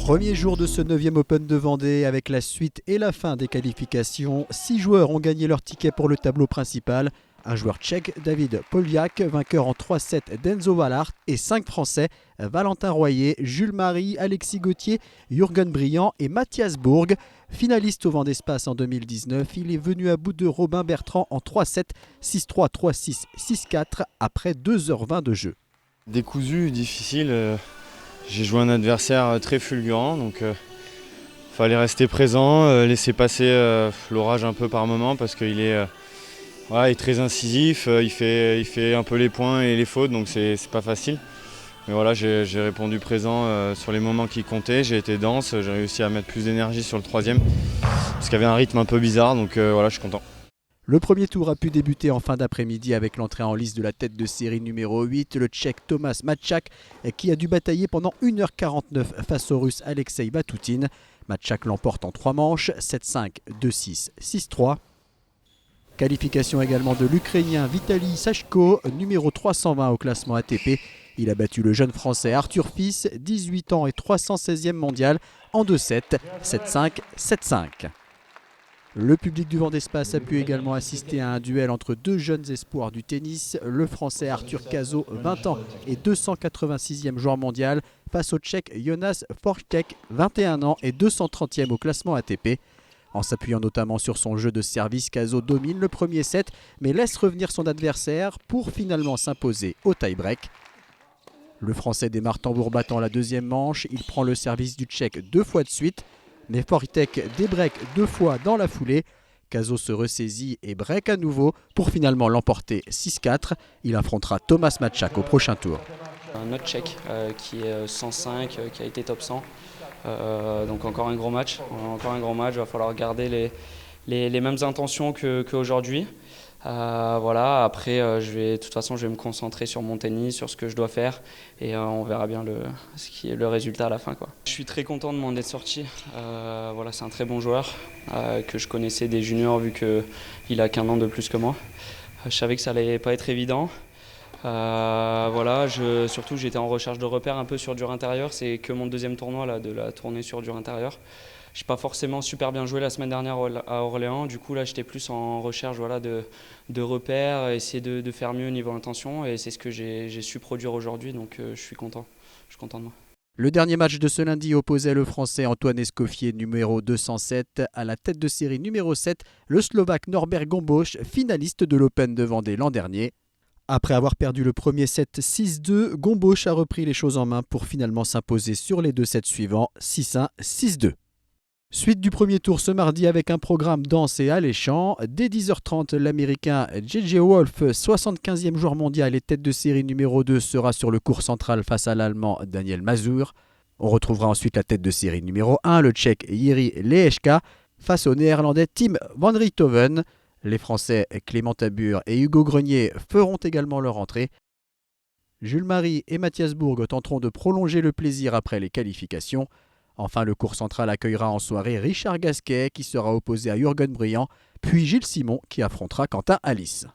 Premier jour de ce 9e Open de Vendée avec la suite et la fin des qualifications. 6 joueurs ont gagné leur ticket pour le tableau principal. Un joueur tchèque, David Poliak, vainqueur en 3-7 d'Enzo Wallart, et 5 Français, Valentin Royer, Jules Marie, Alexis Gauthier, Jürgen Briand et Mathias Bourg. Finaliste au Vendée Space en 2019, il est venu à bout de Robin Bertrand en 3-7, 6-3, 3-6, 6-4 après 2h20 de jeu. Décousu, difficile. J'ai joué un adversaire très fulgurant, donc fallait rester présent, laisser passer l'orage un peu par moment parce qu'il est, il est très incisif, il fait un peu les points et les fautes, donc c'est pas facile. Mais voilà, j'ai répondu présent sur les moments qui comptaient, j'ai été dense, j'ai réussi à mettre plus d'énergie sur le troisième parce qu'il y avait un rythme un peu bizarre, donc voilà, je suis content. Le premier tour a pu débuter en fin d'après-midi avec l'entrée en lice de la tête de série numéro 8, le Tchèque Tomáš Matčák, qui a dû batailler pendant 1h49 face au Russe Alexei Vatoutine. Matčák l'emporte en 3 manches, 7-5, 2-6, 6-3. Qualification également de l'Ukrainien Vitaly Sachko, numéro 320 au classement ATP. Il a battu le jeune Français Arthur Fils, 18 ans et 316e mondial, en 2-7, 7-5, 7-5. Le public du Vendée Space a pu également assister à un duel entre deux jeunes espoirs du tennis, le Français Arthur Cazaux, 20 ans et 286e joueur mondial, face au Tchèque Jonas Forštěk, 21 ans et 230e au classement ATP. En s'appuyant notamment sur son jeu de service, Cazaux domine le premier set, mais laisse revenir son adversaire pour finalement s'imposer au tie-break. Le Français démarre tambour battant la deuxième manche, il prend le service du Tchèque 2 fois de suite. Mais Forštěk débreak 2 fois dans la foulée. Cazaux se ressaisit et break à nouveau pour finalement l'emporter 6-4. Il affrontera Tomáš Matčák au prochain tour. Un autre Tchèque qui est 105, qui a été top 100. Donc encore un gros match. Il va falloir garder les mêmes intentions qu'aujourd'hui. Voilà. Après, de toute façon, je vais me concentrer sur mon tennis, sur ce que je dois faire, et on verra bien ce qui est le résultat à la fin, quoi. Je suis très content de m'en être sorti. Voilà, c'est un très bon joueur que je connaissais des juniors vu qu'il a qu'1 an de plus que moi. Je savais que ça allait pas être évident. Voilà, surtout j'étais en recherche de repères un peu sur dur intérieur. C'est que mon deuxième tournoi là, de la tournée sur dur intérieur. Je n'ai pas forcément super bien joué la semaine dernière à Orléans. Du coup, là, j'étais plus en recherche de repères, essayer de faire mieux au niveau intention. Et c'est ce que j'ai su produire aujourd'hui. Donc, je suis content. Je suis content de moi. Le dernier match de ce lundi opposait le Français Antoine Escoffier, numéro 207, à la tête de série numéro 7, le Slovaque Norbert Gombos, finaliste de l'Open de Vendée l'an dernier. Après avoir perdu le premier set 6-2, Gombos a repris les choses en main pour finalement s'imposer sur les 2 sets suivants, 6-1, 6-2. Suite du premier tour ce mardi avec un programme dense et alléchant. Dès 10h30, l'Américain J.J. Wolf, 75e joueur mondial et tête de série numéro 2, sera sur le court central face à l'Allemand Daniel Mazur. On retrouvera ensuite la tête de série numéro 1, le Tchèque Jiří Lehečka, face au Néerlandais Tim van Rijthoven. Les Français Clément Tabur et Hugo Grenier feront également leur entrée. Jules Marie et Mathias Bourg tenteront de prolonger le plaisir après les qualifications. Enfin, le court central accueillera en soirée Richard Gasquet qui sera opposé à Jürgen Briand, puis Gilles Simon qui affrontera Quentin Alice.